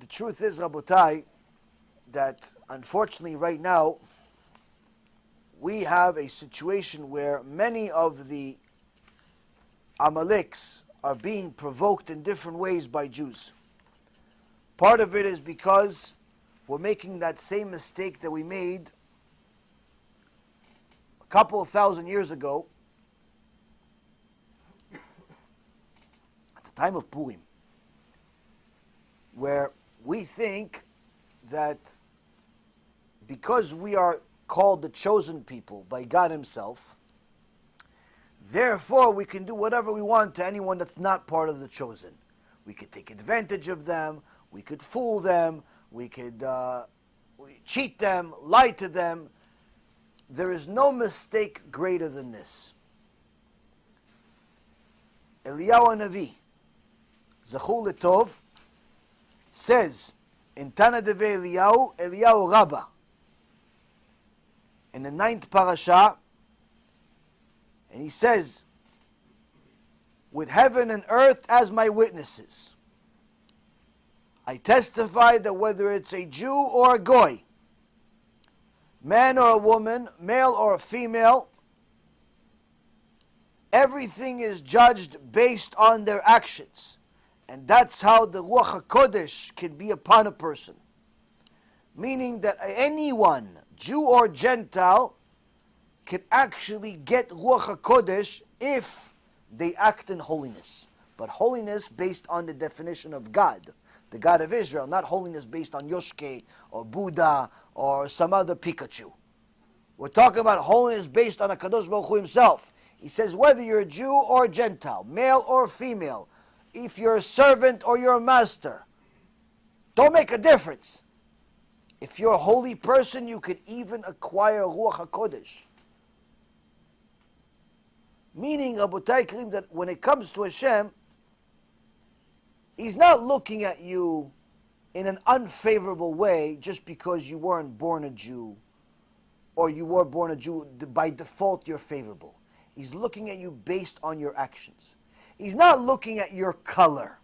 The truth is, Rabotai, that unfortunately right now we have a situation where many of the Amaleks are being provoked in different ways by Jews. Part of it is because we're making that same mistake that we made a couple of thousand years ago at the time of Purim, where we think that because we are called the chosen people by God Himself, therefore we can do whatever we want to anyone that's not part of the chosen. We could take advantage of them, we could fool them, we could cheat them, lie to them. There is no mistake greater than this. Eliyahu Navi, Zachur Letov, says in Tana Devei Eliyahu Rabbah, in the 9th parasha, and he says, with heaven and earth as my witnesses, I testify that whether it's a Jew or a Goy, man or a woman, male or a female, everything is judged based on their actions. And that's how the Ruach HaKodesh can be upon a person. Meaning that anyone, Jew or Gentile, can actually get Ruach HaKodesh if they act in holiness. But holiness based on the definition of God, the God of Israel, not holiness based on Yoshke or Buddha or some other Pikachu. We're talking about holiness based on HaKadosh Baruch Hu Himself. He says whether you're a Jew or a Gentile, male or female, if you're a servant or you're a master, don't make a difference. If you're a holy person, you could even acquire Ruach HaKodesh. Meaning, Rabotai Karim, that when it comes to Hashem, He's not looking at you in an unfavorable way just because you weren't born a Jew, or you were born a Jew, by default you're favorable. He's looking at you based on your actions. He's not looking at your color.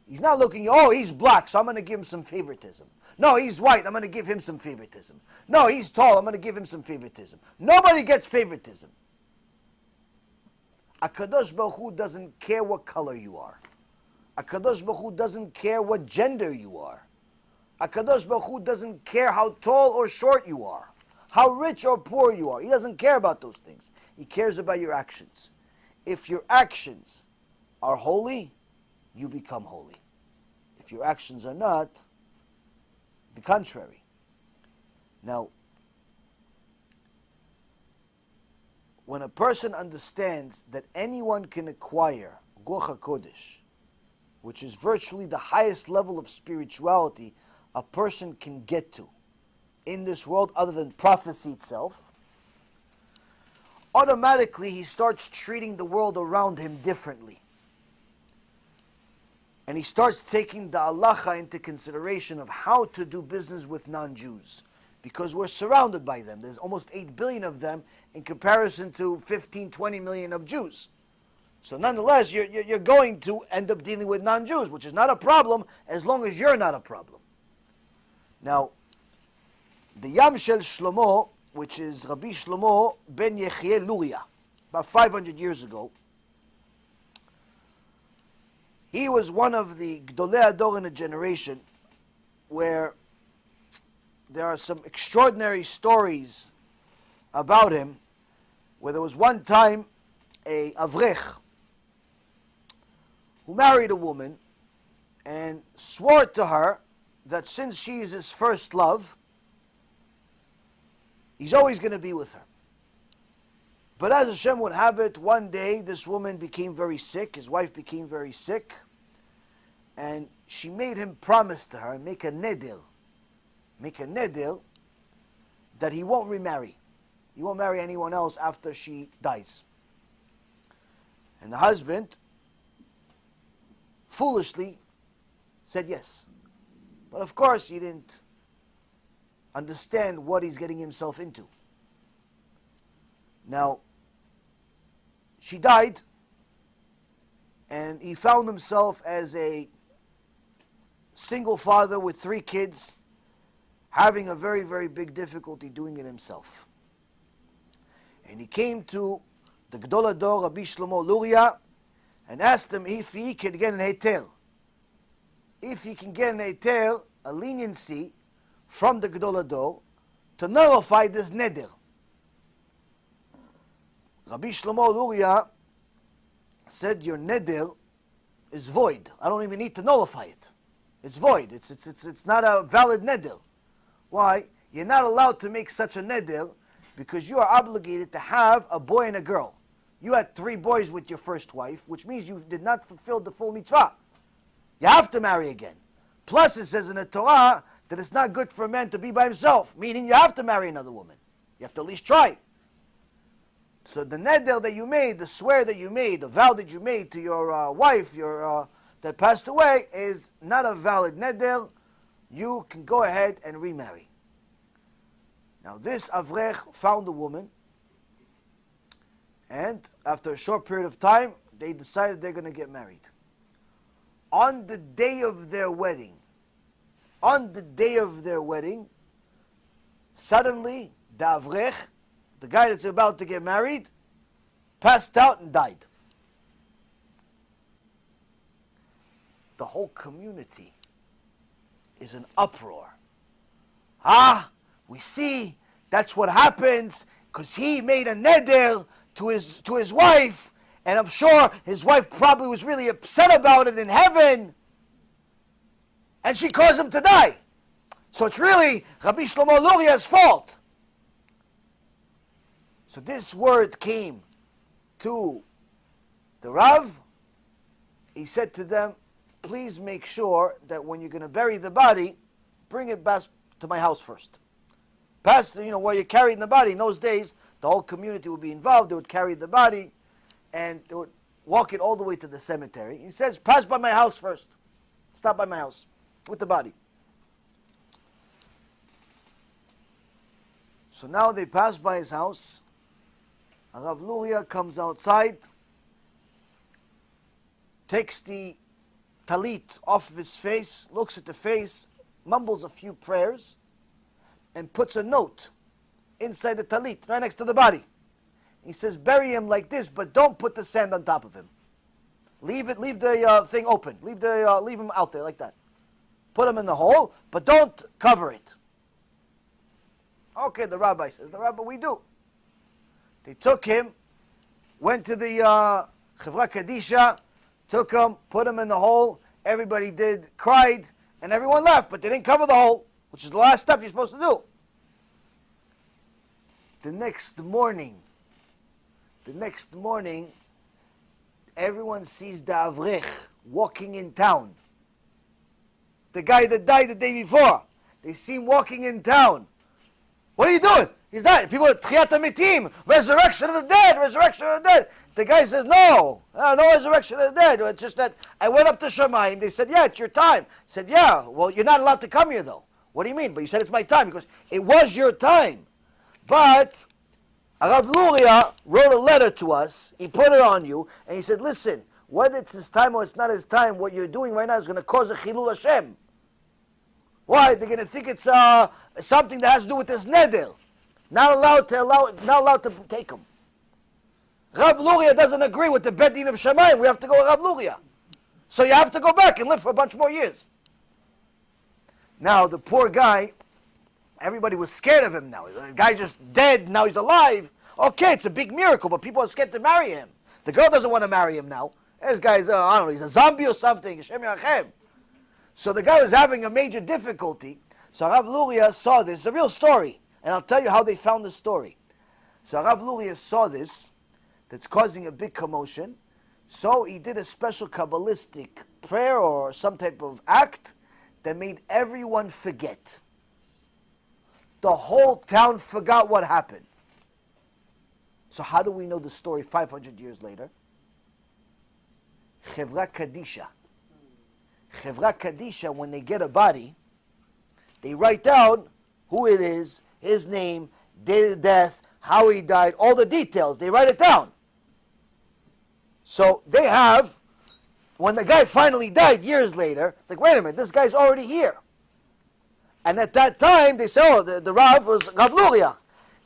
He's not looking, oh, he's black, so I'm going to give him some favoritism. No, he's white, I'm going to give him some favoritism. No, he's tall, I'm going to give him some favoritism. Nobody gets favoritism. HaKadosh Baruch Hu doesn't care what color you are. HaKadosh Baruch Hu doesn't care what gender you are. HaKadosh Baruch Hu doesn't care how tall or short you are, how rich or poor you are. He doesn't care about those things. He cares about your actions. If your actions are holy, you become holy. If your actions are not, the contrary. Now, when a person understands that anyone can acquire Ruach HaKodesh, which is virtually the highest level of spirituality a person can get to in this world other than prophecy itself, automatically he starts treating the world around him differently. And he starts taking the halacha into consideration of how to do business with non-Jews. Because we're surrounded by them. There's almost 8 billion of them in comparison to 15, 20 million of Jews. So nonetheless, you're going to end up dealing with non-Jews, which is not a problem as long as you're not a problem. Now, the Yam Shel Shlomo, which is Rabbi Shlomo ben Yechiel Luria, about 500 years ago, he was one of the Gdolei Ador in a generation where there are some extraordinary stories about him, where there was one time a Avrech who married a woman and swore to her that since she is his first love, he's always going to be with her. But as Hashem would have it, one day this woman became very sick, his wife became very sick, and she made him promise to her, make a neder that he won't remarry. He won't marry anyone else after she dies. And the husband foolishly said yes. But of course he didn't understand what he's getting himself into. Now, she died, and he found himself as a single father with 3 kids, having a very, very big difficulty doing it himself. And he came to the Gdol Hador, Rabbi Shlomo Luria, and asked him if he could get an heter. If he can get an heter, a leniency from the Gdol Hador, to nullify this neder. Rabbi Shlomo Luria said, your neder is void. I don't even need to nullify it. It's void. It's not a valid neder. Why? You're not allowed to make such a neder because you are obligated to have a boy and a girl. You had 3 boys with your first wife, which means you did not fulfill the full mitzvah. You have to marry again. Plus it says in the Torah that it's not good for a man to be by himself, meaning you have to marry another woman. You have to at least try. So the neder that you made, the swear that you made, the vow that you made to your wife that passed away is not a valid neder. You can go ahead and remarry. Now this Avrech found a woman, and after a short period of time, they decided they're going to get married. On the day of their wedding, suddenly the Avrech, the guy that's about to get married, passed out and died. The whole community is an uproar. We see that's what happens because he made a neder to his wife, and I'm sure his wife probably was really upset about it in heaven, and she caused him to die. So it's really Rabbi Shlomo Luria's fault. So this word came to the Rav. He said to them, please make sure that when you're going to bury the body, bring it back to my house first. Past, where you're carrying the body. In those days, the whole community would be involved. They would carry the body and they would walk it all the way to the cemetery. He says, pass by my house first. Stop by my house with the body. So now they pass by his house. Rav Luria comes outside, takes the talit off of his face, looks at the face, mumbles a few prayers, and puts a note inside the talit, right next to the body. He says, bury him like this, but don't put the sand on top of him. Leave the thing open. Leave him out there like that. Put him in the hole, but don't cover it. Okay, the rabbi says, the rabbi, we do. They took him, went to the Chevra Kadisha, took him, put him in the hole. Everybody cried, and everyone left, but they didn't cover the hole, which is the last step you're supposed to do. The next morning, everyone sees the Avrech walking in town. The guy that died the day before. They see him walking in town. What are you doing? He's not. People are Tchiyat HaMetim, resurrection of the dead. The guy says, no resurrection of the dead. It's just that I went up to Shamayim. They said, yeah, it's your time. I said, yeah, well, you're not allowed to come here though. What do you mean? But you said it's my time. Because it was your time. But Rav Luria wrote a letter to us. He put it on you. And he said, listen, whether it's his time or it's not his time, what you're doing right now is going to cause a Chilul Hashem. Why? They're going to think it's something that has to do with this neder. Not allowed to take him. Rav Luria doesn't agree with the Bet Din of Shamayim. We have to go with Rav Luria. So you have to go back and live for a bunch more years. Now, the poor guy, everybody was scared of him now. The guy just dead, now he's alive. Okay, it's a big miracle, but people are scared to marry him. The girl doesn't want to marry him now. This guy's, I don't know, he's a zombie or something. Hashem Yachem. So the guy was having a major difficulty. So Rav Luria saw this. It's a real story. And I'll tell you how they found the story. So Rav Luria saw this, that's causing a big commotion. So he did a special Kabbalistic prayer or some type of act that made everyone forget. The whole town forgot what happened. So how do we know the story 500 years later? Chevra Kadisha. Chevra Kadisha, when they get a body, they write down who it is, his name, date of death, how he died, all the details. They write it down. So they have When the guy finally died years later, it's like, wait a minute, this guy's already here. And at that time, they said, oh, the Rav was Rav Luria.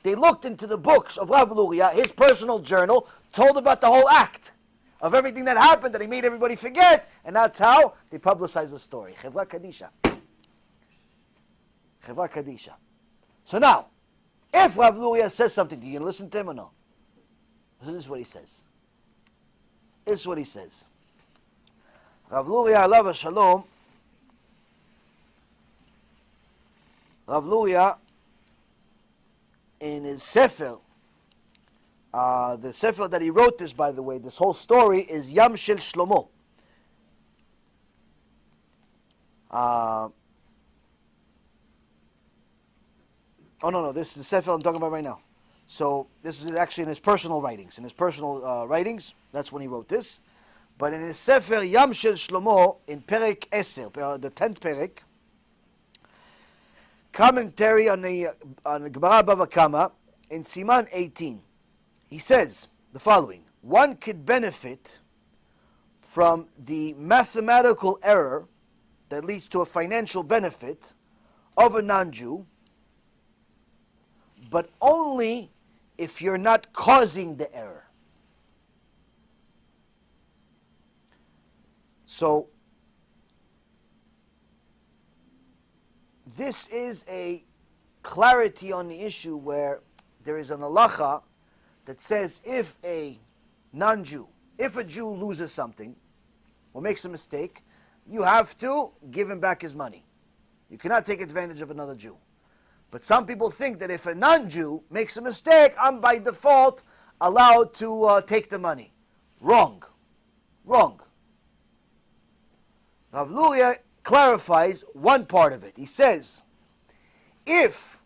They looked into the books of Rav Luria, his personal journal, told about the whole act of everything that happened, that he made everybody forget, and that's how they publicized the story. Chevra Kadisha. Chevra Kadisha. So now, if Rav Luria says something, do you listen to him or no? This is what he says. This is what he says. Rav Luria, alav shalom, Rav Luria, in his Sefer, the Sefer that he wrote this, by the way, this whole story is Yam Shel Shlomo. This is the Sefer I'm talking about right now. So this is actually in his personal writings. In his personal writings, that's when he wrote this. But in his Sefer Yam Shel Shlomo, in Perek 10, the 10th Perek, commentary on the Gemara Bava Kama, in Siman 18, he says the following: one could benefit from the mathematical error that leads to a financial benefit of a non-Jew, but only if you're not causing the error. So, this is a clarity on the issue where there is an halacha that says if a non-Jew, if a Jew loses something or makes a mistake, you have to give him back his money. You cannot take advantage of another Jew. But some people think that if a non-Jew makes a mistake, I'm by default allowed to take the money. Wrong. Wrong. Rav Luria clarifies one part of it. He says, if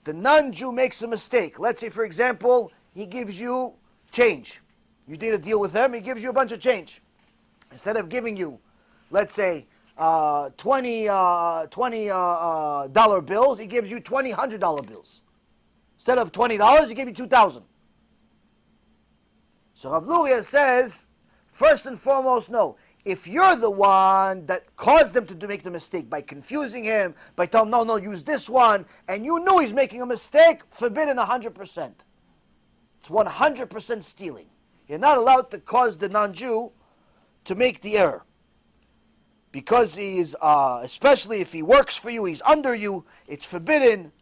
the non-Jew makes a mistake, let's say, for example, he gives you change. You did a deal with him, he gives you a bunch of change. Instead of giving you, let's say, $20 bills, he gives you $100 bills. Instead of $20, he gives you $2,000. So Rav Luria says, first and foremost, no. If you're the one that caused them to make the mistake by confusing him, by telling him, no, use this one, and you know he's making a mistake, forbidden 100%. It's 100% stealing. You're not allowed to cause the non-Jew to make the error. Because he is, especially if he works for you, he's under you, it's forbidden.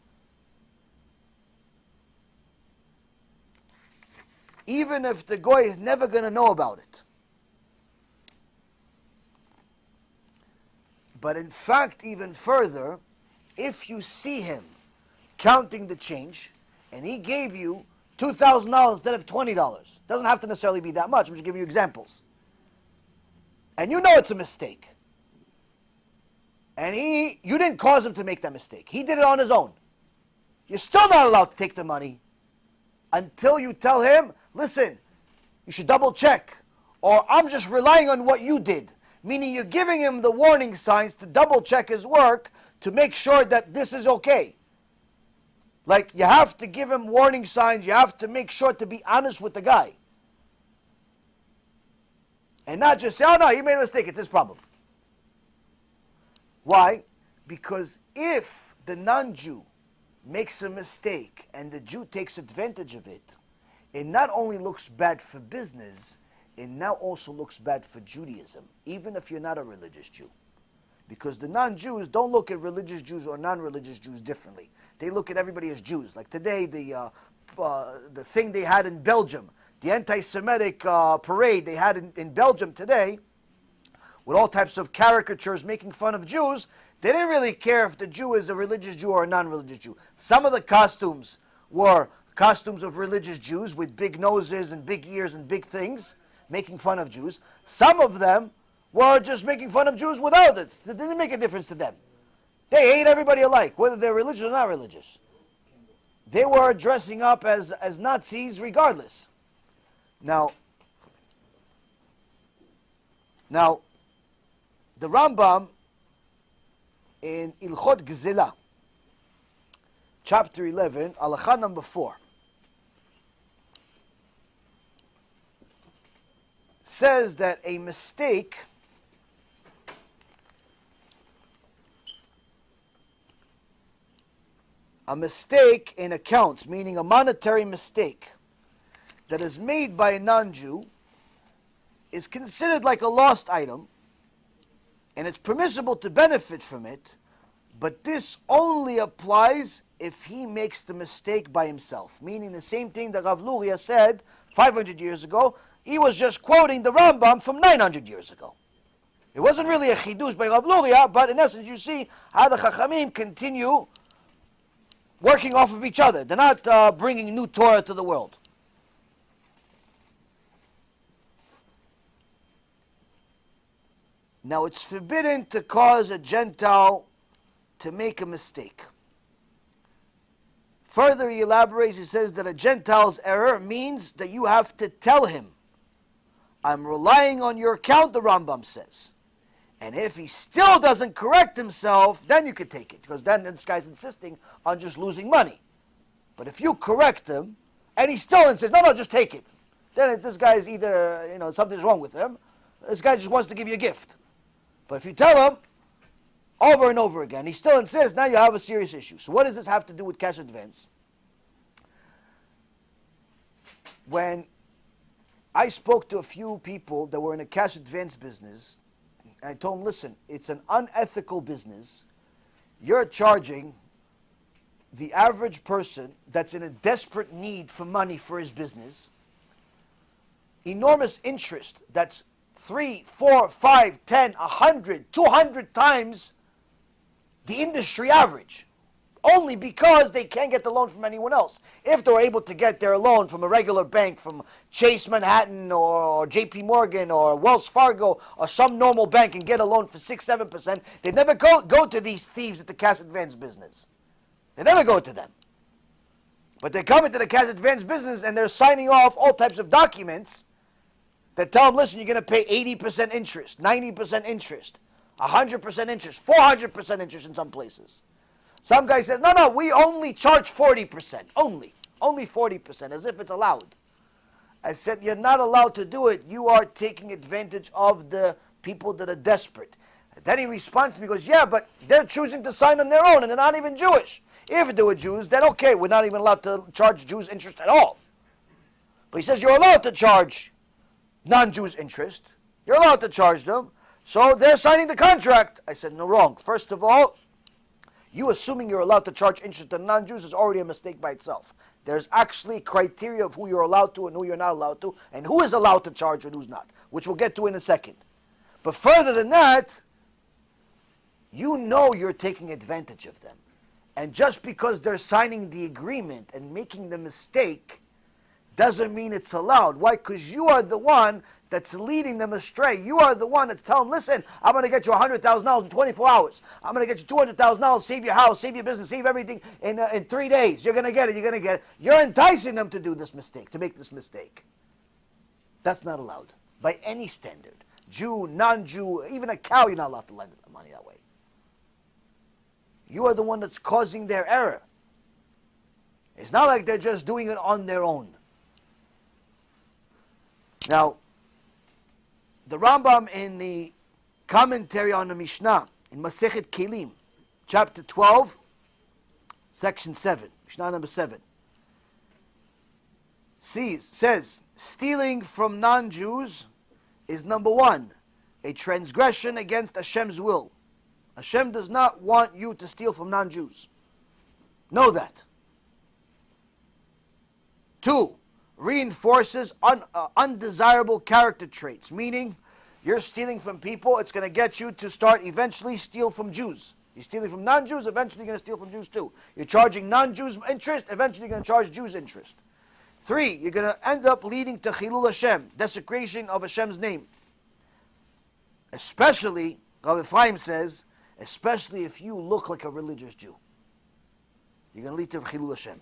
Even if the Goy is never going to know about it. But in fact, even further, if you see him counting the change, and he gave you $2,000 instead of $20, doesn't have to necessarily be that much, I'm just giving you examples. And you know it's a mistake. And you didn't cause him to make that mistake. He did it on his own. You're still not allowed to take the money until you tell him, listen, you should double check, or I'm just relying on what you did. Meaning you're giving him the warning signs to double check his work to make sure that this is okay. Like, you have to give him warning signs, you have to make sure to be honest with the guy. And not just say, oh no, he made a mistake, it's his problem. Why? Because if the non-Jew makes a mistake and the Jew takes advantage of it, it not only looks bad for business, it now also looks bad for Judaism, even if you're not a religious Jew. Because the non-Jews don't look at religious Jews or non-religious Jews differently. They look at everybody as Jews. Like today, the thing they had in Belgium, the anti-Semitic parade they had in Belgium today, with all types of caricatures making fun of Jews, they didn't really care if the Jew is a religious Jew or a non-religious Jew. Some of the costumes were costumes of religious Jews with big noses and big ears and big things, making fun of Jews. Some of them were just making fun of Jews without it. It didn't make a difference to them. They hate everybody alike, whether they're religious or not religious. They were dressing up as Nazis regardless. Now, the Rambam in Ilchot Gzela, chapter 11, halacha number 4, says that a mistake a mistake in accounts, meaning a monetary mistake that is made by a non-Jew, is considered like a lost item, and it's permissible to benefit from it, but this only applies if he makes the mistake by himself. Meaning the same thing that Rav Luria said 500 years ago, he was just quoting the Rambam from 900 years ago. It wasn't really a chidush by Rav Luria, but in essence you see how the Chachamim continue working off of each other. They're not bringing new Torah to the world. Now it's forbidden to cause a Gentile to make a mistake. Further he elaborates, he says that a Gentile's error means that you have to tell him, I'm relying on your account, the Rambam says. And if he still doesn't correct himself, then you could take it, because then this guy's insisting on just losing money. But if you correct him, and he still insists, no, just take it, then this guy is either, something's wrong with him, this guy just wants to give you a gift. But if you tell him over and over again, he still insists, now you have a serious issue. So what does this have to do with cash advance? When I spoke to a few people that were in a cash advance business, and I told them, listen, it's an unethical business. You're charging the average person that's in a desperate need for money for his business enormous interest that's 3, 4, 5, 10, 100, 200 times the industry average, only because they can't get the loan from anyone else. If they were able to get their loan from a regular bank, from Chase Manhattan or JP Morgan or Wells Fargo or some normal bank and get a loan for 6, 7%, they'd never go to these thieves at the cash advance business. They never go to them. But they come into the cash advance business and they're signing off all types of documents that tell them, listen, you're going to pay 80% interest, 90% interest, 100% interest, 400% interest in some places. Some guy says, no, we only charge 40%, only 40%, as if it's allowed. I said, you're not allowed to do it. You are taking advantage of the people that are desperate. And then he responds to me, he goes, yeah, but they're choosing to sign on their own and they're not even Jewish. If they were Jews, then okay, we're not even allowed to charge Jews interest at all. But he says, you're allowed to charge non-Jews interest. You're allowed to charge them. So they're signing the contract. I said, no, wrong. First of all, you assuming you're allowed to charge interest to non-Jews is already a mistake by itself. There's actually criteria of who you're allowed to and who you're not allowed to, and who is allowed to charge and who's not, which we'll get to in a second. But further than that, you know you're taking advantage of them. And just because they're signing the agreement and making the mistake doesn't mean it's allowed. Why? Because you are the one that's leading them astray. You are the one that's telling them, listen, I'm going to get you $100,000 in 24 hours. I'm going to get you $200,000, save your house, save your business, save everything in 3 days. You're going to get it, you're going to get it. You're enticing them to do this mistake, to make this mistake. That's not allowed by any standard. Jew, non-Jew, even a cow, you're not allowed to lend money that way. You are the one that's causing their error. It's not like they're just doing it on their own. Now, the Rambam in the commentary on the Mishnah, in Masechet Kelim, chapter 12, section 7, Mishnah number 7, says, stealing from non-Jews is number 1, a transgression against Hashem's will. Hashem does not want you to steal from non-Jews. Know that. 2, reinforces undesirable character traits, meaning you're stealing from people, it's going to get you to start eventually steal from Jews. You're stealing from non-Jews, eventually you're going to steal from Jews too. You're charging non-Jews interest, eventually you're going to charge Jews interest. 3, you're going to end up leading to Chilul Hashem, desecration of Hashem's name. Especially, Rabbi Ephraim says, especially if you look like a religious Jew. You're going to lead to Chilul Hashem.